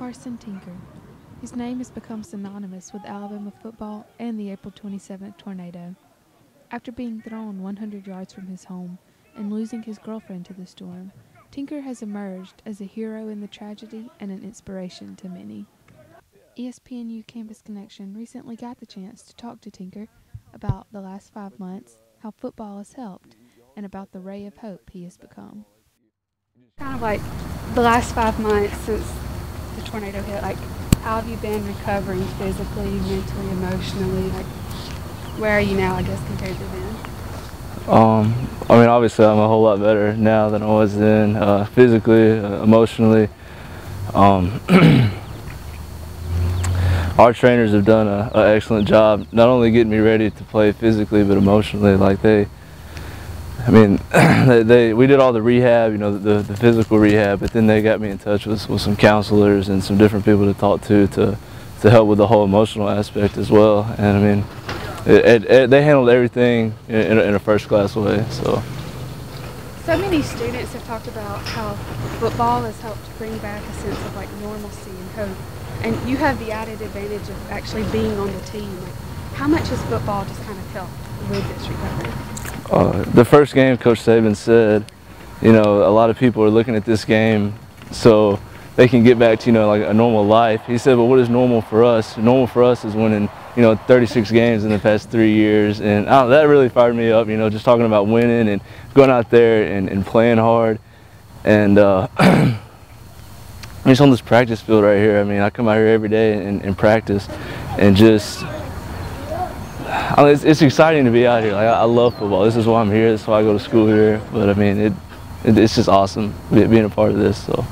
Carson Tinker. His name has become synonymous with Alabama football and the April 27th tornado. After being thrown 100 yards from his home and losing his girlfriend to the storm, Tinker has emerged as a hero in the tragedy and an inspiration to many. ESPNU Campus Connection recently got the chance to talk to Tinker about the last 5 months, how football has helped, and about the ray of hope he has become. Kind of like the last 5 months since the tornado hit, like how have you been recovering physically, mentally, emotionally? Like where are you now, I guess, compared to then? I mean, obviously I'm a whole lot better now than I was then, physically, emotionally. Our trainers have done an excellent job, not only getting me ready to play physically, but emotionally. Like we did all the rehab, you know, the physical rehab, but then they got me in touch with some counselors and some different people to talk to help with the whole emotional aspect as well. And I mean, they handled everything in a first-class way. So many students have talked about how football has helped bring back a sense of like normalcy and hope. And you have the added advantage of actually being on the team. Like, how much has football just kind of helped with this recovery? The first game, Coach Saban said, you know, a lot of people are looking at this game so they can get back to, you know, like a normal life. He said, but what is normal for us? Normal for us is winning, you know, 36 games in the past 3 years. And that really fired me up, you know, just talking about winning and going out there and playing hard. And just on this practice field right here, I mean, I come out here every day and practice, and just, it's exciting to be out here. Like, I love football. This is why I'm here. This is why I go to school here. But I mean, it's just awesome being a part of this. So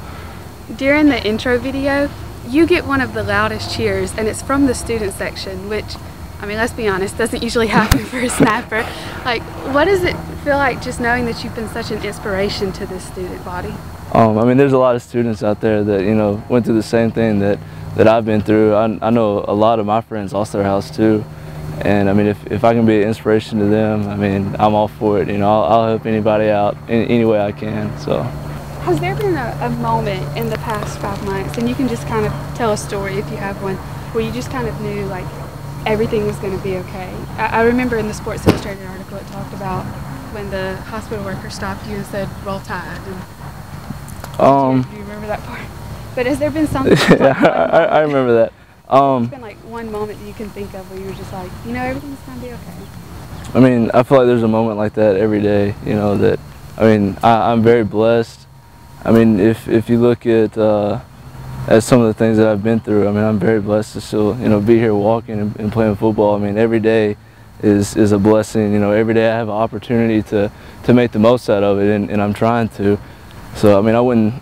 during the intro video, you get one of the loudest cheers, and it's from the student section, which, I mean, let's be honest, doesn't usually happen for a snapper. Like, what does it feel like just knowing that you've been such an inspiration to this student body? I mean, there's a lot of students out there that, you know, went through the same thing that I've been through. I know a lot of my friends lost their house too. And I mean, if I can be an inspiration to them, I mean, I'm all for it. You know, I'll help anybody out in any way I can. So, has there been a moment in the past 5 months, and you can just kind of tell a story if you have one, where you just kind of knew like everything was going to be okay? I remember in the Sports Illustrated article it talked about when the hospital worker stopped you and said, "Roll Tide." And do you remember that part? But has there been something? Yeah, I remember that. It's been like one moment that you can think of where you were just like, you know, everything's gonna be okay. I mean, I feel like there's a moment like that every day. You know, that, I mean, I'm very blessed. I mean, if you look at some of the things that I've been through, I mean, I'm very blessed to still, you know, be here walking and playing football. I mean, every day is a blessing. You know, every day I have an opportunity to make the most out of it, and I'm trying to. So I mean, I wouldn't,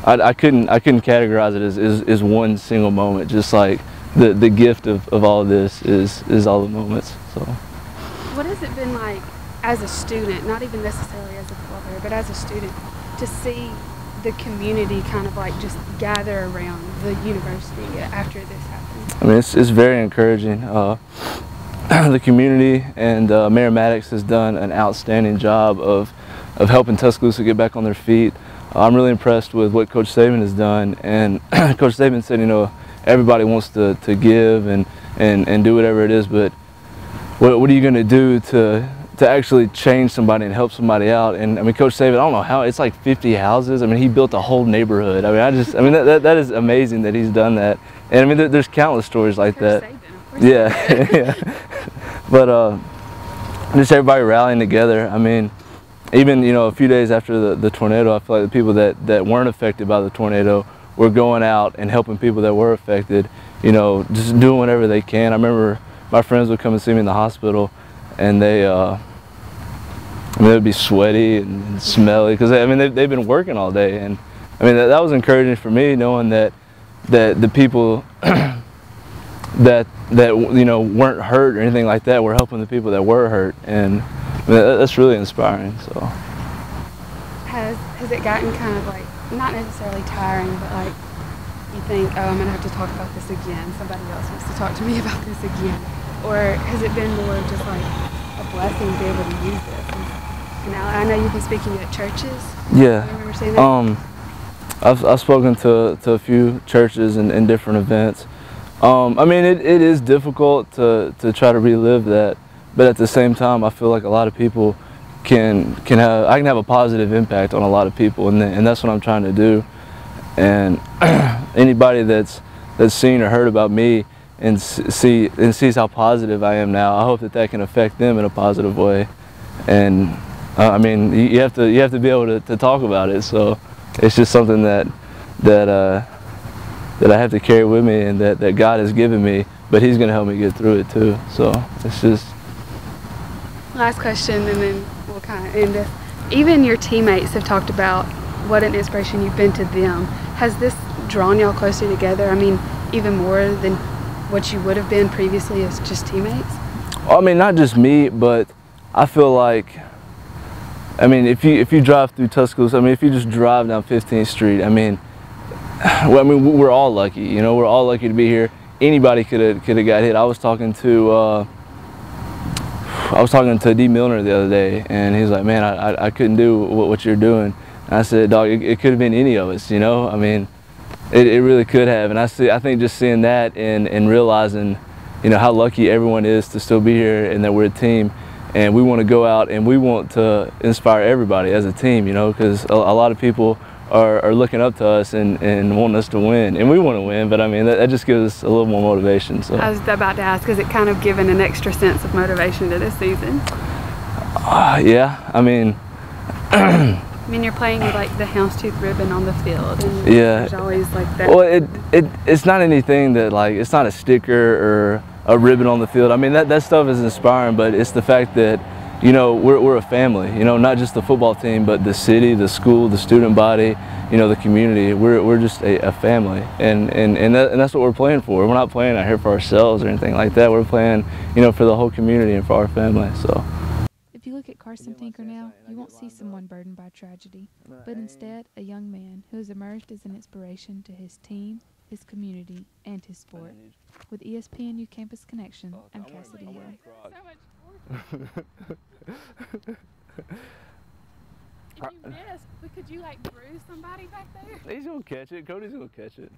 I couldn't categorize it as one single moment. Just like the gift of all of this is all the moments. So, what has it been like as a student, not even necessarily as a football player, but as a student, to see the community kind of like just gather around the university after this happened? I mean, it's very encouraging. The community and Mayor Maddox has done an outstanding job of helping Tuscaloosa get back on their feet. I'm really impressed with what Coach Saban has done, and Coach Saban said, you know, everybody wants to give and do whatever it is, but what are you going to do to actually change somebody and help somebody out? And I mean, Coach Saban, I don't know how, it's like 50 houses. I mean, he built a whole neighborhood. I mean, that is amazing that he's done that. And I mean, there's countless stories like that. Yeah, yeah. But just everybody rallying together. I mean, even, you know, a few days after the tornado, I feel like the people that weren't affected by the tornado were going out and helping people that were affected, you know, just doing whatever they can. I remember my friends would come and see me in the hospital, and they would be sweaty and smelly, because I mean, they've been working all day. And I mean, that was encouraging for me, knowing that the people that you know weren't hurt or anything like that were helping the people that were hurt. And I mean, that's really inspiring. So has it gotten kind of like, not necessarily tiring, but like you think, oh, I'm gonna have to talk about this again, somebody else wants to talk to me about this again? Or has it been more just like a blessing to be able to use this? And now I know you've been speaking at churches. Yeah. I remember saying that. I've spoken to a few churches and different events. I mean, it is difficult to try to relive that, but at the same time, I feel like a lot of people I can have a positive impact on a lot of people, and that's what I'm trying to do. And anybody that's seen or heard about me and sees how positive I am now, I hope that can affect them in a positive way. And I mean, you have to be able to talk about it. So it's just something that I have to carry with me, and that God has given me, but He's going to help me get through it too. So it's just. Last question, and then we'll kind of end this. Even your teammates have talked about what an inspiration you've been to them. Has this drawn y'all closer together? I mean, even more than what you would have been previously as just teammates? I mean, not just me, but I feel like, I mean, if you drive through Tuscaloosa, I mean, if you just drive down 15th Street, I mean, we're all lucky, you know, we're all lucky to be here. Anybody could have got hit. I was talking to D. Milner the other day, and he's like, man, I couldn't do what you're doing. And I said, dog, it could have been any of us, you know. I mean, it really could have. And I think just seeing that and realizing, you know, how lucky everyone is to still be here, and that we're a team, and we want to go out and we want to inspire everybody as a team, you know, because a lot of people are looking up to us and wanting us to win, and we want to win, but I mean, that just gives us a little more motivation. So I was about to ask, has it kind of given an extra sense of motivation to this season? Yeah, I mean, I mean, you're playing with like the houndstooth ribbon on the field, and yeah, there's always like that. Well, it's not anything that, like, it's not a sticker or a ribbon on the field. I mean, that stuff is inspiring, but it's the fact that, you know, we're a family, you know, not just the football team, but the city, the school, the student body, you know, the community. We're just a family, and that's what we're playing for. We're not playing out here for ourselves or anything like that. We're playing, you know, for the whole community and for our family. So If you look at Carson Tinker now, you won't see someone burdened by tragedy, but instead a young man who has emerged as an inspiration to his team, his community, and his sport. With ESPNU Campus Connection, I'm Kassidy. If you missed, could you like bruise somebody back there? he's gonna catch it. Cody's gonna catch it.